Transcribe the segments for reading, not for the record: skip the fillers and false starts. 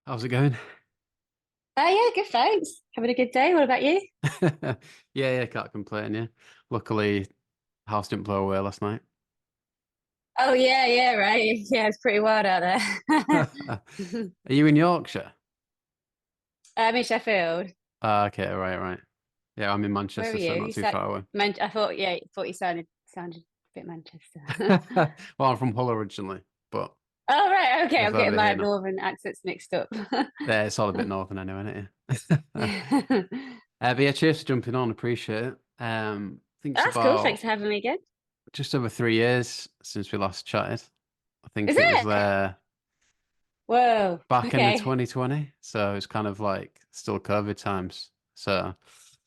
How's it going? Yeah, good, thanks. Having a good day. What about you? Yeah, can't complain, yeah. Luckily, house didn't blow away last night. Oh, yeah, right. Yeah, it's pretty wild out there. Are you in Yorkshire? I'm in Sheffield. Ah, okay, right. Yeah, I'm in Where are Manchester, so you? not You too said, far away. I thought, yeah, thought you sounded a bit Manchester. Well, I'm from Hull originally, but Oh, right. Okay, live I'm getting over my here now. northern accents mixed up. Yeah, it's all a bit northern anyway, isn't it? But yeah, cheers for jumping on. Appreciate it. I think it's That's cool. Thanks about for having me again. just over 3 years since we last chatted. I Is think it was it? there Whoa. back in the Okay. 2020, so it's kind of like still COVID times. So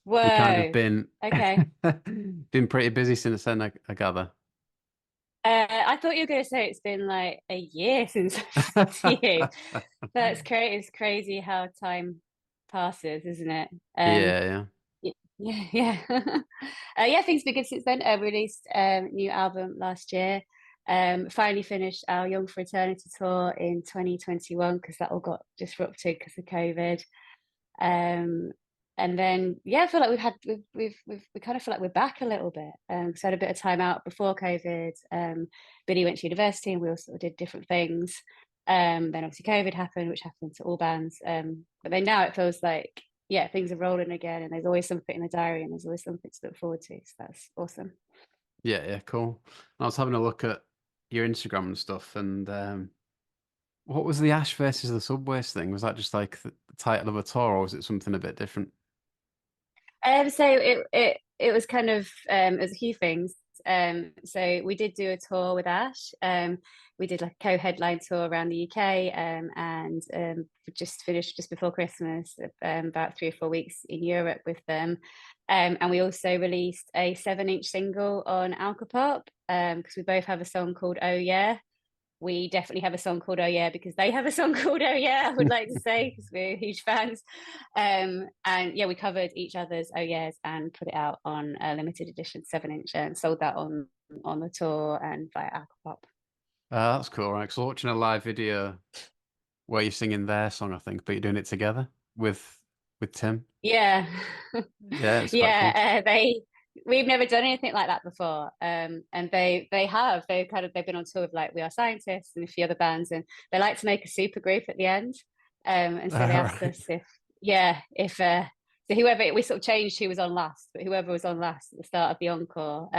you kind of Whoa. been Okay. been pretty busy since then, I gather. I thought you were going to say it's been like a year since I've said to you. That's crazy. It's crazy how time passes, isn't it? Yeah, yeah. Yeah. Yeah, things have been good since then. We released new album last year. Finally finished our Young for Eternity tour in 2021 because that all got disrupted because of COVID. Um, and then yeah, I feel like we kind of feel like we're back a little bit. So I had a bit of time out before COVID. Billy went to university and we all sort of did different things. Then obviously COVID happened, which happened to all bands. But then now it feels like yeah, things are rolling again, and there's always something in the diary, and there's always something to look forward to. So that's awesome. Yeah, cool. I was having a look at your Instagram and stuff, and what was the Ash versus the Subways thing? Was that just like the title of a tour, or was it something a bit different? So it was kind of it was a few things. So we did do a tour with Ash. We did like a co-headline tour around the UK, and we just finished just before Christmas, about 3 or 4 weeks in Europe with them. And we also released a 7-inch single on Alcopop, because we both have a song called Oh Yeah. We definitely have a song called Oh Yeah because they have a song called Oh Yeah, I would like to say, because we're huge fans. And yeah, we covered each other's Oh Yeahs and put it out on a limited edition 7-inch and sold that on the tour and via Aquapop. That's cool, right? Because watching a live video where you're singing their song, I think, but you're doing it together with Tim. Yeah. Yeah, it's quite cool. Yeah, they we've never done anything like that before. And they've been on tour with like We Are Scientists and a few other bands, and they like to make a super group at the end. And so they All asked right. us if so whoever we sort of changed who was on last, but whoever was on last at the start of the encore,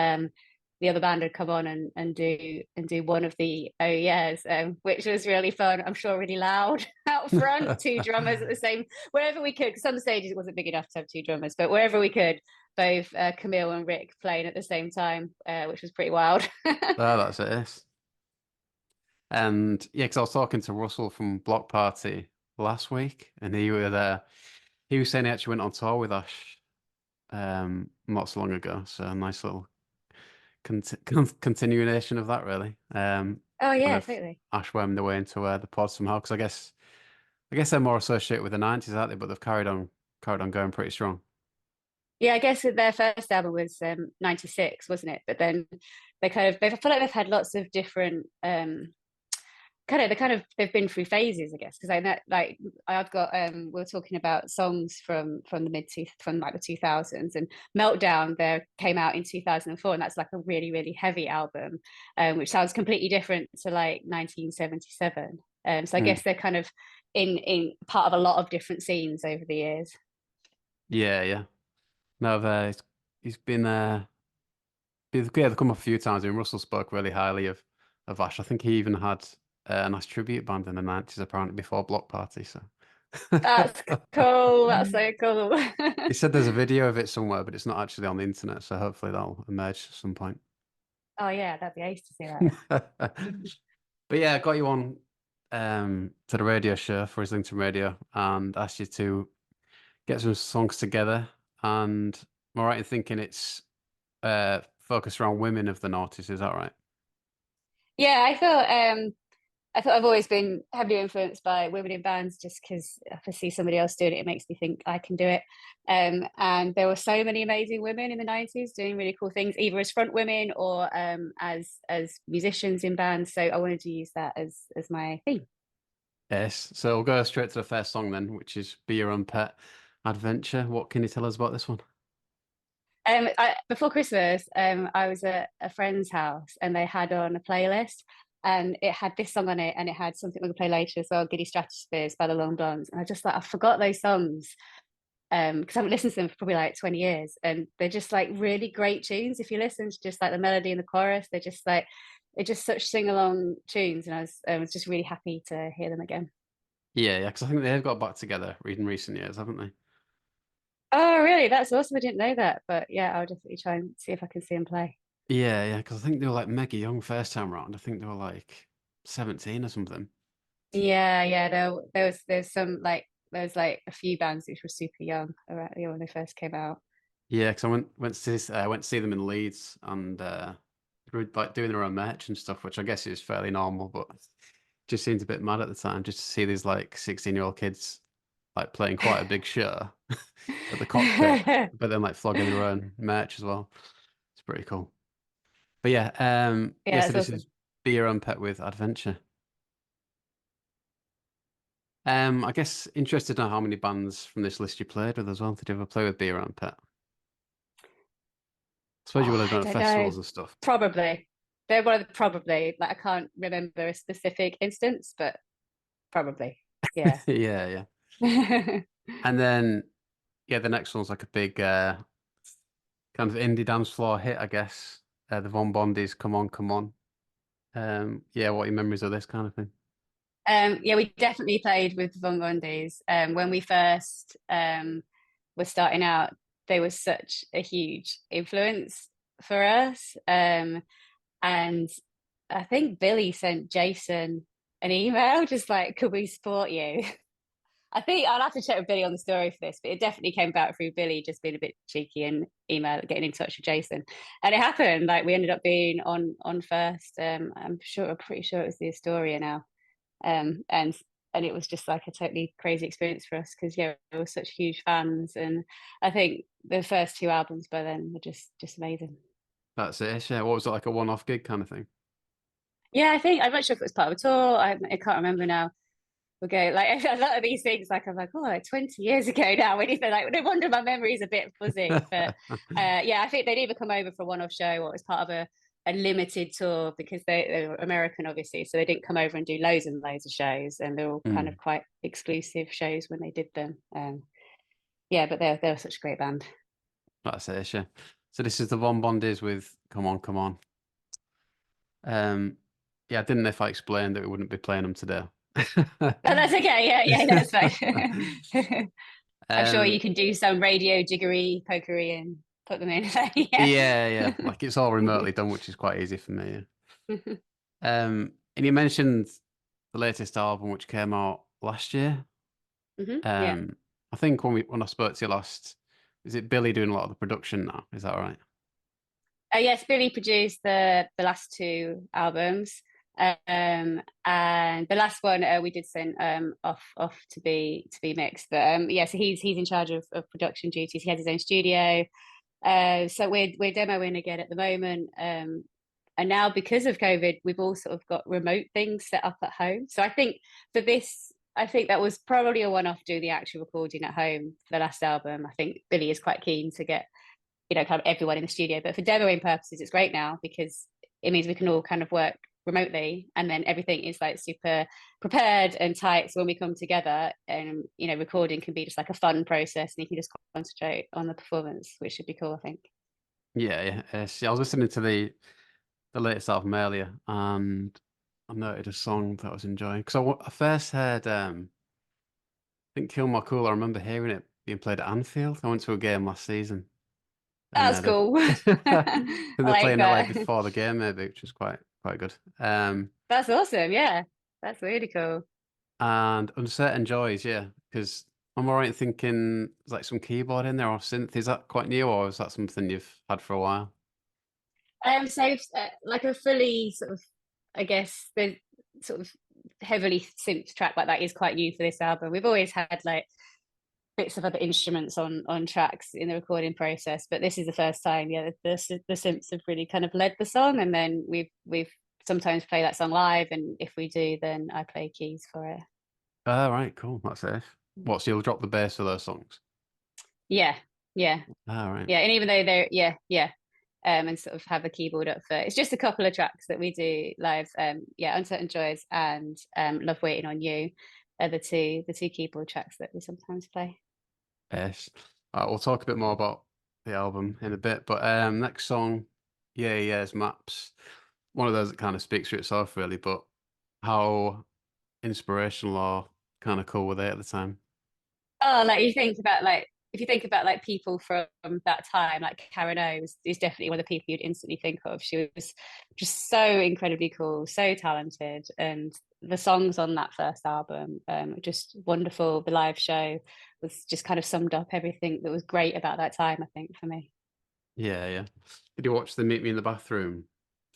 the other band would come on and do one of the oh yeahs, which was really fun. I'm sure really loud out front, two drummers at the same wherever we could. 'Cause some stages it wasn't big enough to have two drummers, but wherever we could, both Camille and Rick playing at the same time, which was pretty wild. Oh, that's it. And yeah, because I was talking to Russell from Block Party last week, and he were there. He was saying he actually went on tour with Ash not so long ago. So a nice little continuation of that, really. Oh Kind yeah, of totally. Ash wormed their way into the pod somehow, because I guess they're more associated with the 90s, aren't they? But they've carried on going pretty strong. Yeah, I guess that their first album was 96, wasn't it? But then I feel like they've had lots of different they've been through phases, I guess, because I know like I've got we are talking about songs from the from like the 2000s, and Meltdown there came out in 2004, and that's like a really really heavy album, which sounds completely different to like 1977. So I Mm. guess they're kind of in part of a lot of different scenes over the years. Yeah. No, he's been yeah, they've come up a few times. I mean, Russell spoke really highly of Ash. I think he even had a nice tribute band in the 90s, apparently, before Block Party. So That's cool. That's so cool. he said there's a video of it somewhere, but it's not actually on the internet. So hopefully that'll emerge at some point. Oh yeah, that'd be ace to see that. But yeah, I got you on to the radio show for Islington Radio and asked you to get some songs together. And am I right in thinking it's focused around women of the noughties, is that right? Yeah, I thought I've always been heavily influenced by women in bands just because if I see somebody else doing it, it makes me think I can do it. And there were so many amazing women in the 90s doing really cool things, either as front women or as musicians in bands. So I wanted to use that as my theme. Yes. So we'll go straight to the first song then, which is Be Your Own Pet Adventure. What can you tell us about this one? Before Christmas, I was at a friend's house and they had on a playlist and it had this song on it and it had something we're gonna play later as well, Giddy Stratospheres by the Long Blondes. And I just like I forgot those songs because I haven't listened to them for probably like 20 years. And they're just like really great tunes. If you listen to just like the melody and the chorus, they're just such sing-along tunes. And I was just really happy to hear them again. Yeah, yeah, because I think they've got back together in recent years, haven't they? Oh, really? That's awesome. I didn't know that. But yeah, I'll definitely try and see if I can see them play. Yeah, yeah, because I think they were like mega young first time round. I think they were like 17 or something. Yeah, yeah. There's some like there's like a few bands which were super young around when they first came out. Yeah, because I went to see them in Leeds, and they were like doing their own merch and stuff, which I guess is fairly normal, but just seemed a bit mad at the time just to see these like 16-year-old kids like playing quite a big show at the cockpit, but then like flogging their own merch as well. It's pretty cool. But yeah, yeah. Yeah, So that's this awesome. is Be Your Own Pet with Adventure. I guess interested in how many bands from this list you played with as well. Did you ever play with Be Your Own Pet? I suppose you would Oh, have I done at don't know. festivals and stuff. Probably. They're one of the probably like I can't remember a specific instance, but probably. Yeah. Yeah, yeah. And then yeah, the next one's like a big kind of indie dance floor hit, I guess. The Von Bondi's Come On, Come On. Yeah, what are your memories of this kind of thing? Yeah, we definitely played with Von Gondis. When we first were starting out, they were such a huge influence for us. And I think Billy sent Jason an email just like, could we support you? I think I'll have to check with Billy on the story for this, but it definitely came about through Billy just being a bit cheeky and getting in touch with Jason. And it happened. Like we ended up being on first. I'm pretty sure it was the Astoria now. Um, and and it was just like a totally crazy experience for us because yeah, we were such huge fans, and I think the first two albums by then were just amazing. That's it. Yeah, what was it like a one-off gig kind of thing? Yeah, I think I'm not sure if it was part of a tour. I can't remember now. We go like a lot of these things. Like I'm like, oh, like 20 years ago now. When you feel like, no wonder my memory is a bit fuzzy. But yeah, I think they'd either come over for a one-off show or it was part of a limited tour because they were American, obviously, so they didn't come over and do loads and loads of shows, and they're all kind of Mm, quite exclusive shows when they did them. Yeah, but they're such a great band. that's it. Yeah. So this is the Von Bondi's with Come On, Come On. Um, yeah, I didn't know if I explained that we wouldn't be playing them today. Oh, that's okay. Yeah, yeah, that's fine. I'm sure you Um, can do some radio jiggery pokery and put them in. Yeah. yeah, yeah, like it's all remotely done, which is quite easy for me. And you mentioned the latest album, which came out last year. Yeah. Um, I think when I spoke to you last, is it Billy doing a lot of the production now? Is that right? Yes, Billy produced the last two albums, and the last one we did send off to be mixed. But yeah, so he's in charge of production duties. He has his own studio, so we're demoing again at the moment. And now because of COVID, we've all sort of got remote things set up at home. So I think for this, I think that was probably a one-off. Do the actual recording at home for the last album. I think Billy is quite keen to get kind of everyone in the studio. But for demoing purposes, it's great now because it means we can all kind of work remotely and then everything is like super prepared and tight. So when we come together and, recording can be just like a fun process and you can just concentrate on the performance, which should be cool, I think. Yeah, yeah. See, I was listening to the latest album earlier, and I noted a song that I was enjoying because I first heard I think Kill My Cool. I remember hearing it being played at Anfield. I went to a game last season, and That's cool. I I think they're like playing it like that. before the game, maybe, which was quite good. That's awesome. Yeah, that's really cool. And Uncertain Joys, yeah, because I'm alright thinking there's like some keyboard in there or synth. Is that quite new, or is that something you've had for a while? So like a fully sort of, I guess the sort of heavily synth track like that is quite new for this album. We've always had like bits of other instruments on tracks in the recording process, but this is the first time. Yeah, the synths have really kind of led the song, and then we've sometimes play that song live, and if we do, then I play keys for it. Oh, right, cool. That's it. What, so you'll drop the bass for those songs? Yeah, yeah, Oh, right. yeah. And even though they're yeah, and sort of have a keyboard up for it's just a couple of tracks that we do live. Yeah, Uncertain Joys and Love Waiting on You are the two keyboard tracks that we sometimes play. Yes. We'll talk a bit more about the album in a bit, but next song, yeah, yes, Maps. One of those that kind of speaks for itself, really. But how inspirational or kind of cool were they at the time? Oh, like you think about like if you think about like people from that time, like Karen O is definitely one of the people you'd instantly think of. She was just so incredibly cool, so talented, and the songs on that first album, just wonderful. The live show was just kind of summed up everything that was great about that time, I think, for me. Yeah, yeah. Did you watch the Meet Me in the Bathroom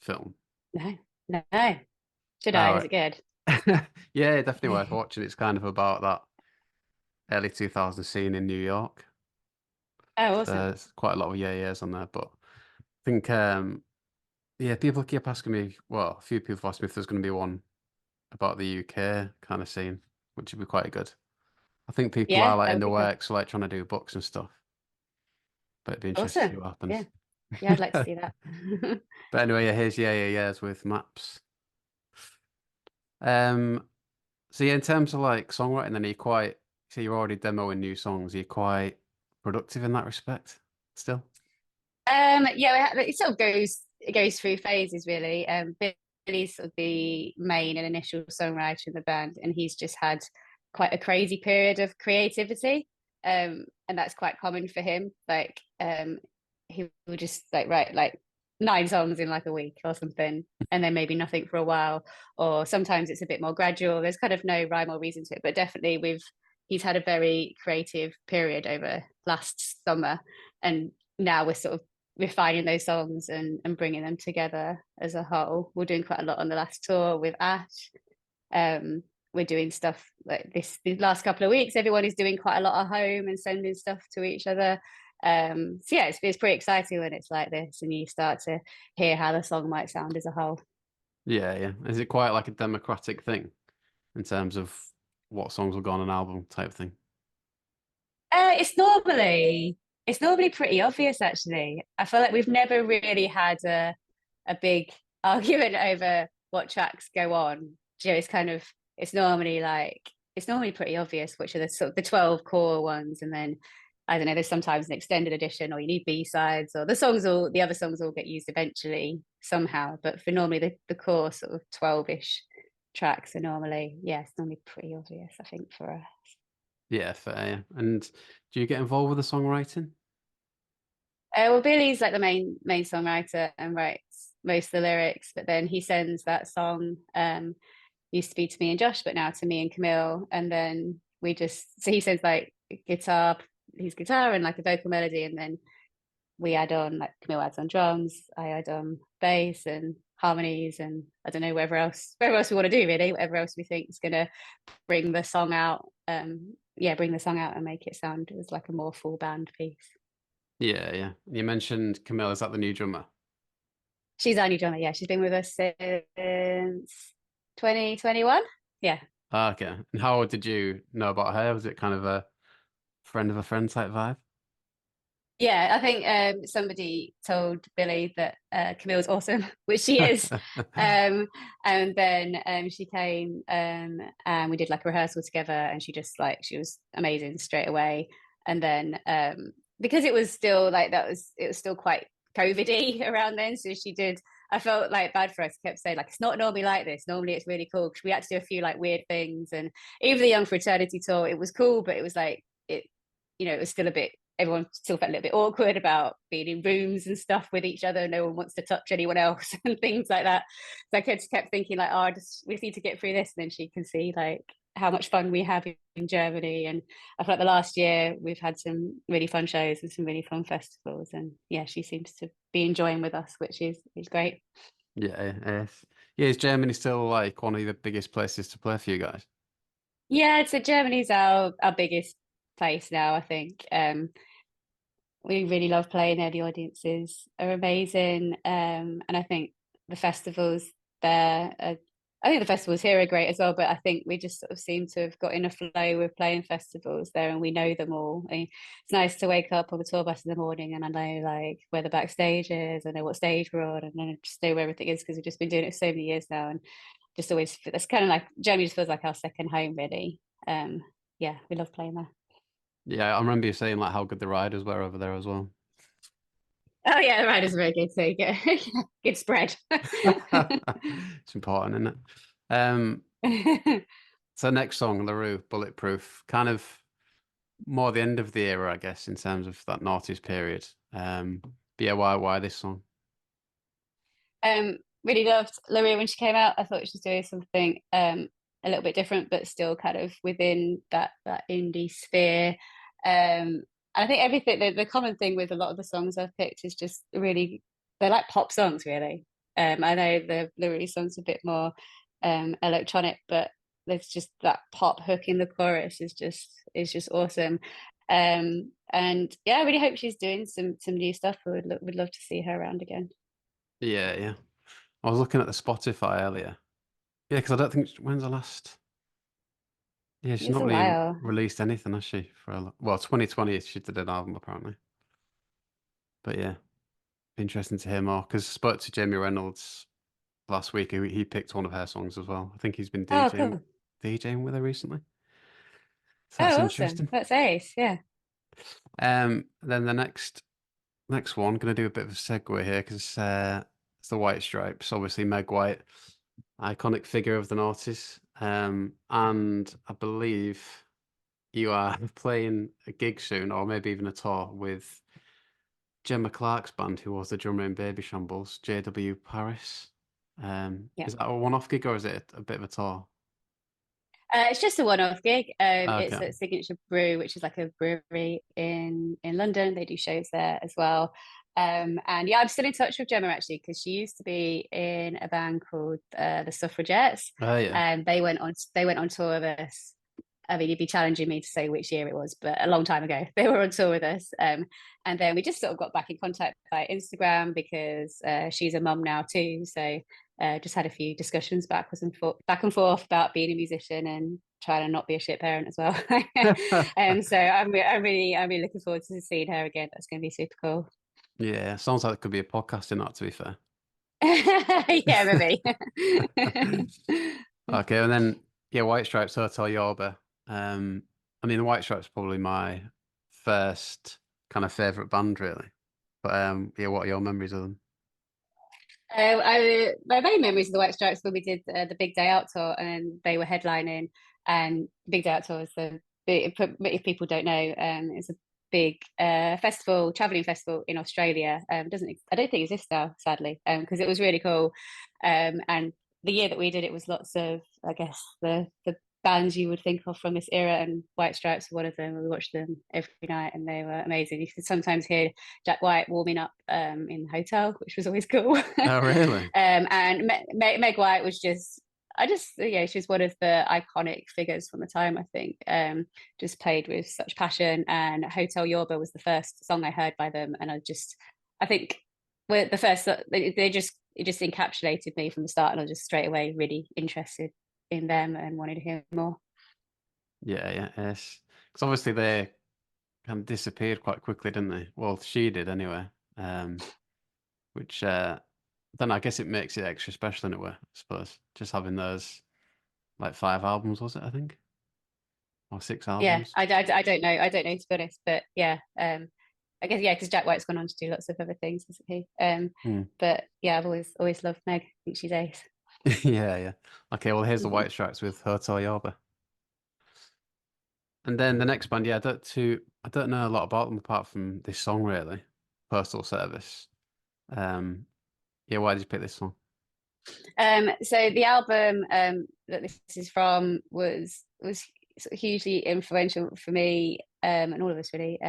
film? No, no. Should I? All Is it right. good? Yeah, definitely worth watching. It's kind of about that early 2000s scene in New York. Oh, So awesome. there's quite a lot of yeah yeahs on there, but I think yeah, people keep asking me. Well, a few people have asked me if there's going to be one about the UK kind of scene, which would be quite good. I think people are Yeah, like that in would the be fun. works, like trying to do books and stuff. But it'd be interesting to see Awesome. what Yeah. happens. Yeah, I'd like to see that. But anyway, yeah, here's yeah yeahs with maps. Um, so yeah, in terms of like songwriting, then are you quite so you're already demoing new songs. Are you quite productive in that respect still? Yeah, it sort of goes through phases really. Billy's sort of the main and initial songwriter in the band, and he's just had quite a crazy period of creativity, and that's quite common for him. Like, he will just like write like 9 songs in like a week or something, and then maybe nothing for a while, or sometimes it's a bit more gradual. There's kind of no rhyme or reason to it, but definitely he's had a very creative period over last summer, and now we're sort of refining those songs and bringing them together as a whole. We're doing quite a lot on the last tour with Ash. Um, we're doing stuff like this these last couple of weeks. Everyone is doing quite a lot at home and sending stuff to each other. So yeah, it's pretty exciting when it's like this and you start to hear how the song might sound as a whole. Yeah, yeah. Is it quite like a democratic thing in terms of what songs will go on an album type thing? Uh, it's normally it's normally pretty obvious actually. I feel like we've never really had a big argument over what tracks go on. It's kind of it's normally pretty obvious which are the sort of the 12 core ones, and then I don't know, there's sometimes an extended edition or you need B-sides, or the other songs all get used eventually somehow. But for normally the core sort of 12-ish tracks are normally, yeah, it's normally pretty obvious, I think, for us. Yeah, fair. Yeah. And do you get involved with the songwriting? Well, Billy's like the main songwriter and writes most of the lyrics, but then he sends that song, used to be to me and Josh, but now to me and Camille. And then so he sends like his guitar and like a vocal melody, and then we add on, like Camille adds on drums, I add on bass and harmonies, and I don't know whatever else we want to do really, whatever else we think is gonna bring the song out. Yeah, bring the song out and make it sound as like a more full band piece. Yeah, yeah. You mentioned Camille, is that the new drummer? She's our new drummer. Yeah, she's been with us since 2021. Yeah, Ah, okay. And how did you know about her? Was it kind of a friend of a friend type vibe? yeah. I think somebody told Billy that Camille's awesome, which she is. And then she came and we did like a rehearsal together, and she was amazing straight away. And then because it was still like it was still quite COVID-y around then, so she did. I felt like bad for us. Kept saying like it's not normally like this. Normally it's really cool because we had to do a few like weird things, and even the Young Fraternity tour, it was cool, but it was like it was still a bit, everyone still felt a little bit awkward about being in rooms and stuff with each other. No one wants to touch anyone else and things like that. So I kept thinking like, oh, we just need to get through this, and then she can see like how much fun we have in Germany. And I feel like the last year we've had some really fun shows and some really fun festivals, and yeah, she seems to be enjoying with us, which is great. Yeah, yes. Yeah, is Germany still like one of the biggest places to play for you guys? Yeah, so Germany's our biggest place now, I think. We really love playing there. The audiences are amazing, and I think the festivals there I think the festivals here are great as well, but I think we just sort of seem to have got in a flow with playing festivals there, and we know them all. I mean, it's nice to wake up on the tour bus in the morning and I know like where the backstage is, I know what stage we're on, and then I just know where everything is because we've just been doing it so many years now, and just always it's kind of like Germany just feels like our second home, really. Yeah, we love playing there. Yeah, I remember you saying like how good the riders were over there as well. Oh yeah, the riders are very good, so good, good spread. It's important, isn't it? Um, so next song, LaRue, Bulletproof, kind of more the end of the era, I guess, in terms of that noughties period. But yeah, why this song? Really loved Maria when she came out. I thought she was doing something a little bit different, but still kind of within that indie sphere. And I think everything the common thing with a lot of the songs I've picked is just really they're like pop songs, really. I know the Maria song's a bit more electronic, but there's just that pop hook in the chorus is just awesome. And yeah, I really hope she's doing some new stuff. Would love to see her around again. Yeah, yeah. I was looking at the Spotify earlier. Yeah, because I don't think when's the last. Yeah, she's It's not a really while. released anything, has she? Well, 2020 she did an album apparently. But yeah, interesting to hear more. Because I spoke to Jamie Reynolds last week. He picked one of her songs as well. I think he's been Oh, DJing cool. with her recently. So that's Oh, awesome. interesting. That's ace. Yeah. Then the next one, gonna do a bit of a segue here because it's the White Stripes. Obviously, Meg White, iconic figure of the noughties. And I believe you are playing a gig soon, or maybe even a tour with Gemma Clark's band, who was the drummer in Baby Shambles, JW Paris. Yeah. Is that a one-off gig or is it a bit of a tour? It's just a one-off gig. It's Okay. at Signature Brew, which is like a brewery in London. They do shows there as well. And yeah, I'm still in touch with Gemma actually because she used to be in a band called the Suffragettes, Oh yeah. and they went on tour with us. I mean, you'd be challenging me to say which year it was, but a long time ago. They were on tour with us. And then we just sort of got back in contact by Instagram because she's a mum now too. So just had a few discussions back and forth about being a musician and trying to not be a shit parent as well. So I'm really looking forward to seeing her again. That's going to be super cool. Yeah, sounds like it could be a podcast in that, to be fair. Yeah, maybe. Okay, and then yeah, White Stripes, Hotel Yorba. I mean, the White Stripes probably my first kind of favorite band, really. But yeah, what are your memories of them? My main memories of the White Stripes when we did the Big Day Out tour and they were headlining. And Big Day Out tour is if people don't know, it's a big traveling festival in Australia. Doesn't I don't think exists now, sadly, because it was really cool. And the year that we did it was lots of, I guess, the bands you would think of from this era, and White Stripes were one of them. We watched them every night, and they were amazing. You could sometimes hear Jack White warming up in the hotel, which was always cool. Oh, really? And Meg White was yeah, she's one of the iconic figures from the time, I think. Just played with such passion. And Hotel Yorba was the first song I heard by them, and I think the first it just encapsulated me from the start, and I was just straight away really interested in them and wanted to hear more. Yeah, yeah, yes. Because obviously they kind of disappeared quite quickly, didn't they? Well, she did anyway. Which then I guess it makes it extra special in a way, I suppose. Just having those like 5 albums, was it? I think, or 6 albums. I don't know to be honest, but yeah, I guess yeah, because Jack White's gone on to do lots of other things, hasn't he? Hmm. But yeah, I've always loved Meg. I think she's ace. Yeah, yeah. Okay, well, here's the White Stripes with Hotel Yorba. And then the next band, yeah, I don't know a lot about them apart from this song, really. Postal Service. Um, yeah, why did you pick this song? So the album that this is from was sort of hugely influential for me and all of us really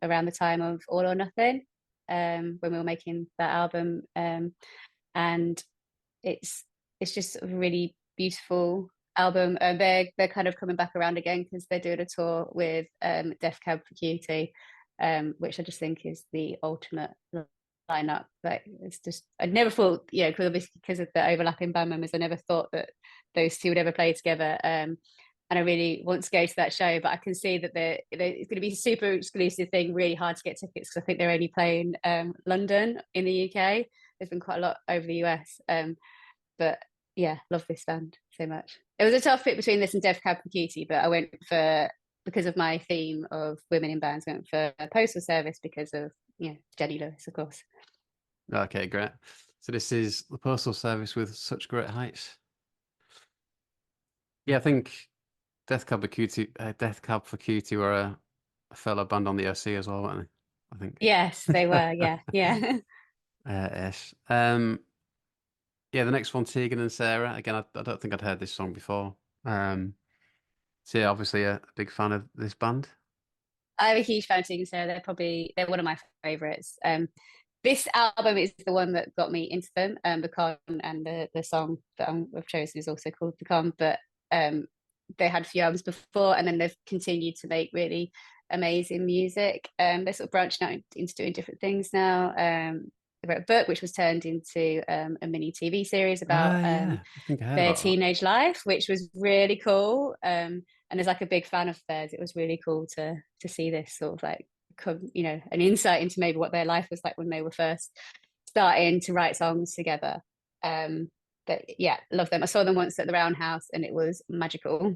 around the time of All or Nothing when we were making that album, and it's it's just a really beautiful album. They're kind of coming back around again because they're doing a tour with Def Cab for Cutie, which I just think is the ultimate lineup. Like it's just I never thought, because obviously because of the overlapping band members, I never thought that those two would ever play together. And I really want to go to that show, but I can see that it's going to be a super exclusive thing, really hard to get tickets because I think they're only playing London in the UK. There's been quite a lot over the US. But yeah, love this band so much. It was a tough fit between this and Death Cab for Cutie, but I went for, because of my theme of women in bands, went for Postal Service because of, Jenny Lewis, of course. Okay, great. So this is the Postal Service with Such Great Heights. Yeah, I think Death Cab for Cutie were a fellow band on the OC as well, weren't they? I think. Yes, they were. Yeah, yeah. Ish. Yeah, the next one, Tegan and Sarah. Again, I don't think I'd heard this song before. So yeah, obviously a big fan of this band. I'm a huge fan of Tegan Sarah. They're one of my favorites. This album is the one that got me into them. The Con, and the song that I've chosen is also called The Con. But they had a few albums before, and then they've continued to make really amazing music. They're sort of branching out into doing different things now. They wrote a book which was turned into a mini TV series about Yeah, I think I heard their about that. teenage life, which was really cool. And as like a big fan of theirs, it was really cool to see this sort of like an insight into maybe what their life was like when they were first starting to write songs together. But yeah, love them. I saw them once at the Roundhouse and it was magical.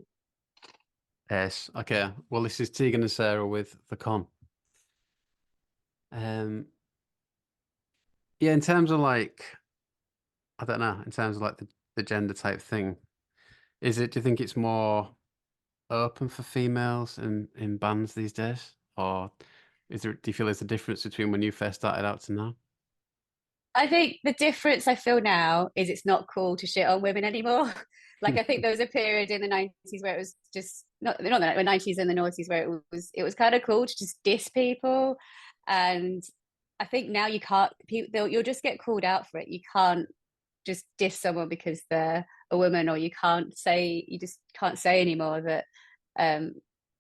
Yes. Okay. Well, this is Tegan and Sarah with The Con. Yeah, in terms of like, I don't know, in terms of like the gender type thing, do you think it's more open for females in bands these days? Or do you feel there's a difference between when you first started out to now? I think the difference I feel now is it's not cool to shit on women anymore. Like I think there was a period in the 90s where it was just not the 90s and the noughties where it was kind of cool to just diss people. And I think now you can't, you'll just get called out for it. You can't just diss someone because they're a woman, or you just can't say anymore that um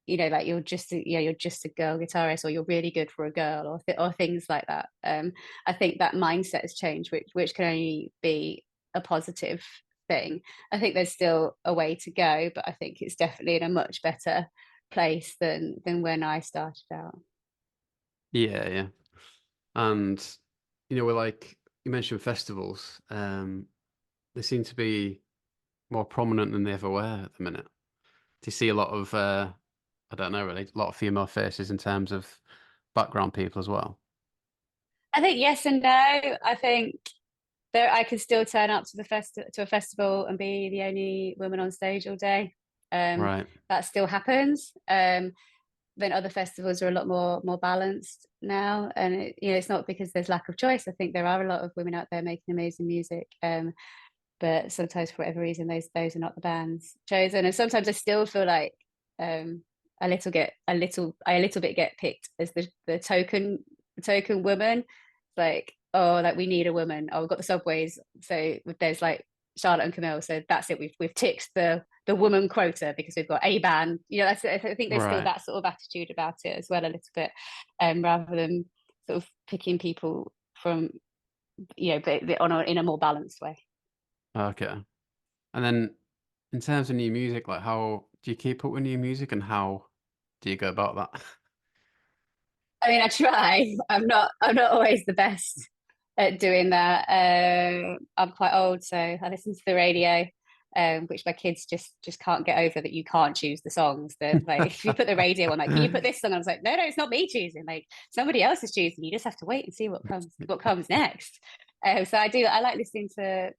like you're just a girl guitarist, or you're really good for a girl, or things like that. I think that mindset has changed, which can only be a positive thing. I think there's still a way to go, but I think it's definitely in a much better place than when I started out. Yeah, yeah. And we're like you mentioned festivals. They seem to be more prominent than they ever were at the minute. Do you see a lot of I don't know really, a lot of female faces in terms of background people as well? I think yes and no. I think there I could still turn up to a festival and be the only woman on stage all day. Right. That still happens. Then other festivals are a lot more balanced now, and it's not because there's lack of choice. I think there are a lot of women out there making amazing music. But sometimes for whatever reason those are not the bands chosen, and sometimes I still feel like a little bit get picked as the token woman. It's like, oh, like we need a woman. Oh, we've got the subways, so there's like Charlotte and Camille, so that's it. We've ticked the woman quota because we've got a band. I think there's still Right. that sort of attitude about it as well, a little bit, rather than sort of picking people from but in a more balanced way. Okay. And then in terms of new music, like how do you keep up with new music and how do you go about that? I mean, I try. I'm not always the best at doing that. I'm quite old, so I listen to the radio, which my kids just can't get over, that you can't choose the songs. That like if you put the radio on, like, can you put this song? I was like, no, it's not me choosing. Like somebody else is choosing. You just have to wait and see what comes next. So I do. I like listening to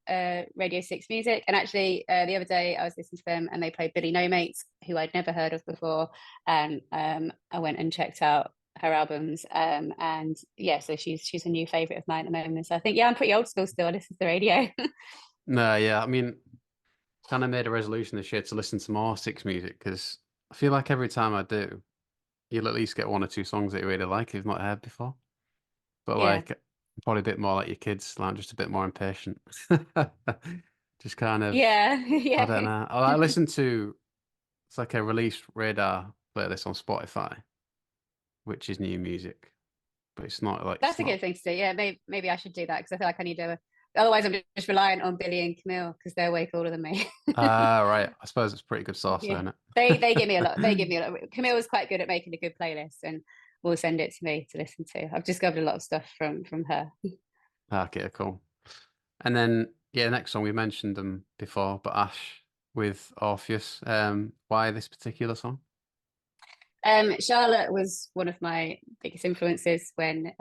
Radio 6 music. And actually, the other day I was listening to them, and they played Billy No Mates, who I'd never heard of before, and I went and checked out her albums, and yeah, so she's a new favorite of mine at the moment. So I think, yeah, I'm pretty old school still. I listen to the radio. No, yeah. I mean, kind of made a resolution this year to listen to more Six music because I feel like every time I do, you'll at least get one or two songs that you really like you've not heard before. But Yeah, like probably a bit more like your kids, like just a bit more impatient. Just kind of, yeah, I don't yeah. know. I listen to it's like a released radar playlist on Spotify, which is new music, but it's not like it's That's a good not. thing to do. Yeah, maybe I should do that because I feel like I need otherwise I'm just reliant on Billy and Camille because they're way cooler than me. Ah, right. I suppose it's pretty good sauce, Yeah, isn't they give me a lot. They it? give me a lot. Camille was quite good at making a good playlist, and will send it to me to listen to. I've discovered a lot of stuff from her. Okay, cool. And then, yeah, next song we mentioned them before, but Ash with Orpheus. Why this particular song? Charlotte was one of my biggest influences when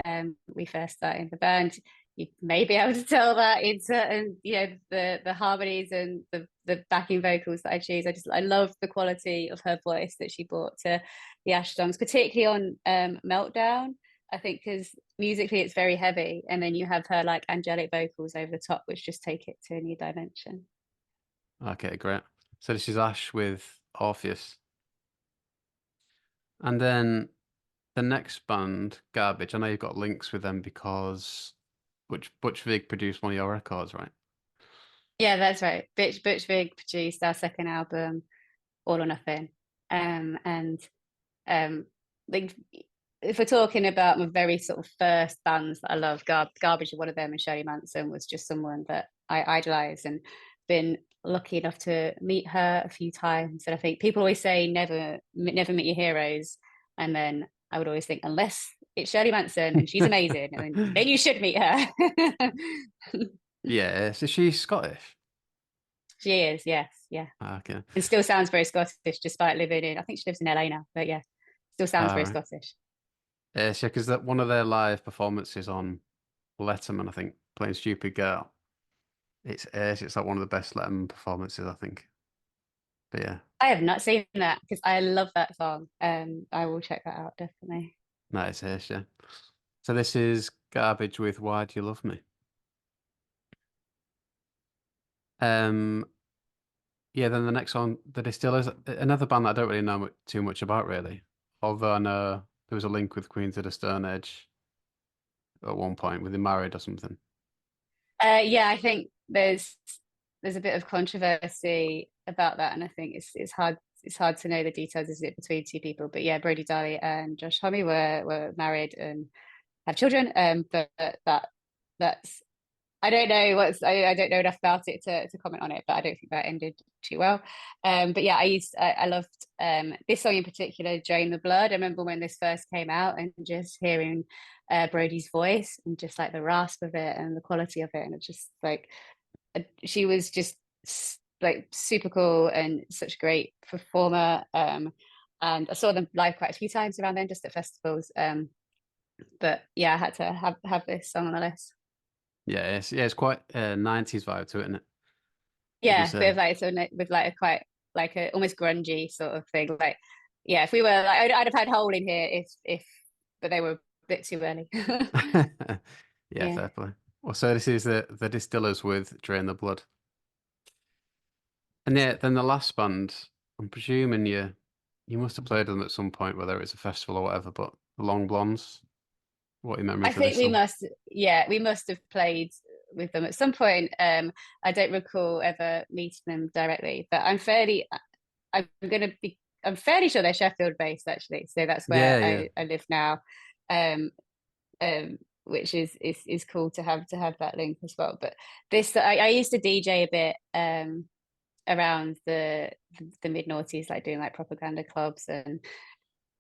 we first started the band. You may be able to tell that in certain, the harmonies and the backing vocals that I choose. I love the quality of her voice that she brought to the Ash songs, particularly on Meltdown. I think because musically it's very heavy, and then you have her like angelic vocals over the top, which just take it to a new dimension. Okay, great. So this is Ash with Orpheus. And then the next band, Garbage. I know you've got links with them because Butch Vig produced one of your records, right? Yeah, that's right. Butch Vig produced our second album, All or Nothing, and like if we're talking about my very sort of first bands that I love, Garbage is one of them, and Shirley Manson was just someone that I idolized and been lucky enough to meet her a few times. And I think people always say never meet your heroes, and then I would always think unless it's Shirley Manson and she's amazing, and then you should meet her. Yeah, so she's Scottish. She is, yes, yeah, Okay. and still sounds very Scottish despite living in. I think she lives in LA now, but yeah, still sounds All very right. Scottish. Yeah, because that one of their live performances on Letterman, I think, playing Stupid Girl. It's Ace. It's like one of the best Letterman performances, I think. But yeah, I have not seen that because I love that song. I will check that out definitely. no, it's Ace, yeah. So this is Garbage with Why Do You Love Me? Um, yeah, then the next one, The Distillers, another band that I don't really know too much about, really. Although I know there was a link with Queens of the Stone Age at one point, with them married or something. Yeah, I think there's a bit of controversy about that, and I think it's hard to know the details. Is it between two people? But yeah, Brody Daly and Josh Homme were married and have children. But that's I don't know I don't know enough about it to comment on it, but I don't think that ended too well. But yeah, I loved this song in particular, Drain the Blood. I remember when this first came out and just hearing Brody's voice and just like the rasp of it and the quality of it, and it's just like she was just like super cool and such a great performer. And I saw them live quite a few times around then, just at festivals. But yeah, I had to have this song on the list. It's quite a 90s vibe to it, isn't it? Would you Yeah, bit say? of like sort of with like a quite like a almost grungy sort of thing. Like, yeah, if we were like, I'd have had Hole in here if, but they were a bit too early. Yeah, Yeah. fair play. Well, so this is the Distillers with Drain the Blood. And yeah, then the last band, I'm presuming you must have played them at some point, whether it's a festival or whatever, but the Long Blondes, what are your I memories of think this song? we must have played with them at some point. I don't recall ever meeting them directly, but I'm fairly sure they're Sheffield based actually. So that's where Yeah, yeah. I live now. Um, which is cool to have that link as well. But I used to DJ a bit around the mid noughties, like doing like propaganda clubs and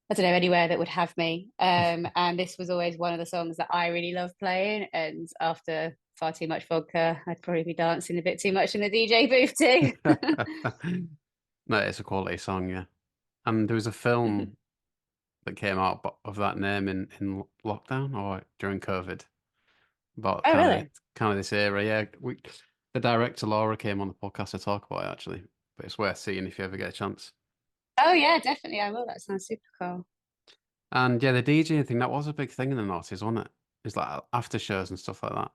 I don't know anywhere that would have me. And this was always one of the songs that I really loved playing. And after far too much vodka, I'd probably be dancing a bit too much in the DJ booth too. No, it's a quality song, yeah. And there was a film that came out of that name in lockdown or during COVID about Oh, really? kind of this era. Yeah, the director Laura came on the podcast to talk about it actually, but it's worth seeing if you ever get a chance. Oh, yeah, definitely. I will. That sounds super cool. And yeah, the DJ thing that was a big thing in the noughties, wasn't it? It's like after shows and stuff like that.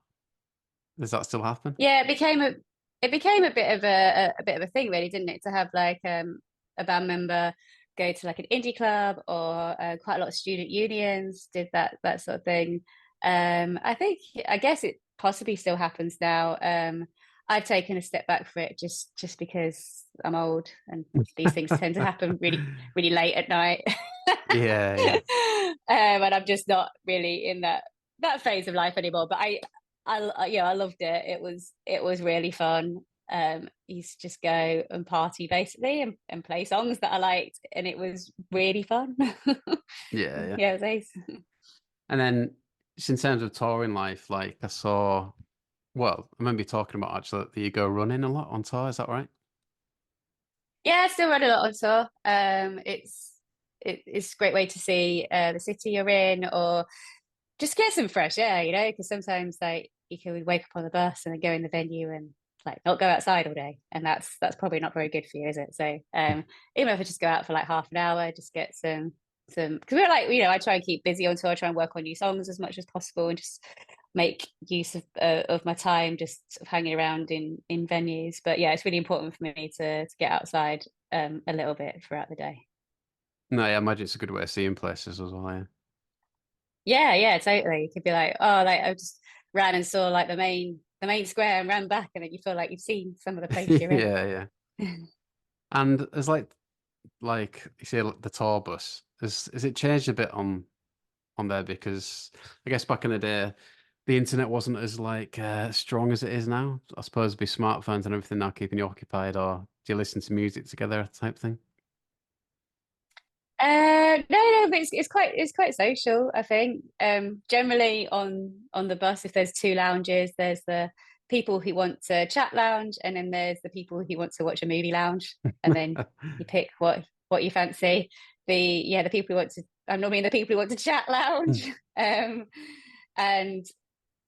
Does that still happen? Yeah, it became a bit of a bit of a thing, really, didn't it? To have like a band member go to like an indie club or quite a lot of student unions did that sort of thing. I guess it possibly still happens now. I've taken a step back for it just because I'm old and these things tend to happen really late at night. Yeah, yeah. And I'm just not really in that phase of life anymore. But I loved it. It was really fun. Used to just go and party basically and play songs that I liked, and it was really fun. Yeah, yeah. Yeah, it was ace. And then just in terms of touring life, like I saw, well, I remember you talking about actually that you go running a lot on tour, is that right? Yeah, I still run a lot on tour. It's a great way to see the city you're in, or just get some fresh air, you know, because sometimes like you can wake up on the bus and then go in the venue and like not go outside all day, and that's probably not very good for you, is it? So even if I just go out for like half an hour, just get some because we're like, you know, I try and keep busy on tour, try and work on new songs as much as possible, and just make use of my time just sort of hanging around in venues. But yeah, it's really important for me to get outside a little bit throughout the day. No, yeah, I imagine it's a good way of seeing places as well, yeah. Yeah, yeah, totally. You could be like, oh, like I just ran and saw like the main square and ran back, and then you feel like you've seen some of the place you're in. Yeah, yeah. And there's like you say like, the tour bus. Has it changed a bit on there? Because I guess back in the day the internet wasn't as like strong as it is now. I suppose it'd be smartphones and everything now keeping you occupied, or do you listen to music together type thing? No, but it's quite social, I think. Generally on the bus, if there's two lounges, there's the people who want to chat lounge, and then there's the people who want to watch a movie lounge, and then you pick what you fancy. The people who want to I'm normally in the people who want to chat lounge. Um, and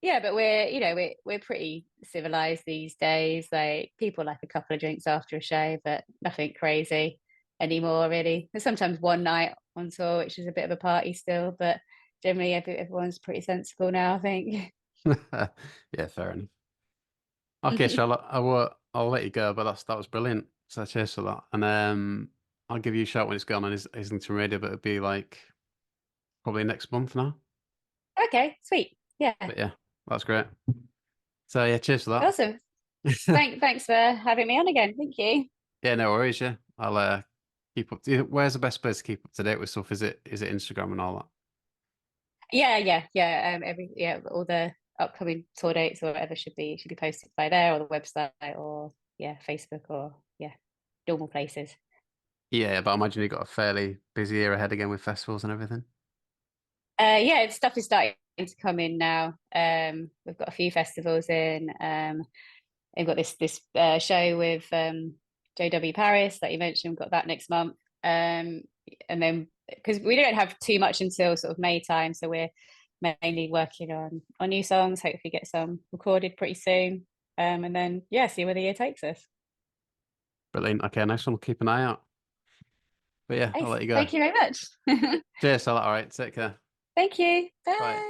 yeah, but we're pretty civilized these days. Like people like a couple of drinks after a show, but nothing crazy anymore, really. There's sometimes one night on tour, which is a bit of a party still, but generally everyone's pretty sensible now, I think. Yeah, fair enough. Okay, Charlotte, I'll let you go, but that was brilliant. So cheers for that. And I'll give you a shout when it's gone on Islington Radio, but it'll be like probably next month now. Okay, sweet. Yeah, But yeah, that's great. So yeah, cheers for awesome. that. Thanks for having me on again. Thank you. Yeah, no worries. Yeah, I'll keep up. Where's the best place to keep up to date with stuff? Is it Instagram and all that? Yeah. All the upcoming tour dates or whatever should be posted by there or the website or yeah, Facebook or yeah, normal places. Yeah, but I imagine you've got a fairly busy year ahead again with festivals and everything. Yeah, stuff is starting to come in now. We've got a few festivals in. We've got this show with JW Paris that you mentioned. We've got that next month. And then because we don't have too much until sort of May time, so we're mainly working on new songs. Hopefully, get some recorded pretty soon. And then yeah, see where the year takes us. Brilliant. Okay, next one. I'll keep an eye out. But yeah, I'll Ace. let you go. Thank you very much. Cheers, all right. Take care. Thank you. Bye. Bye.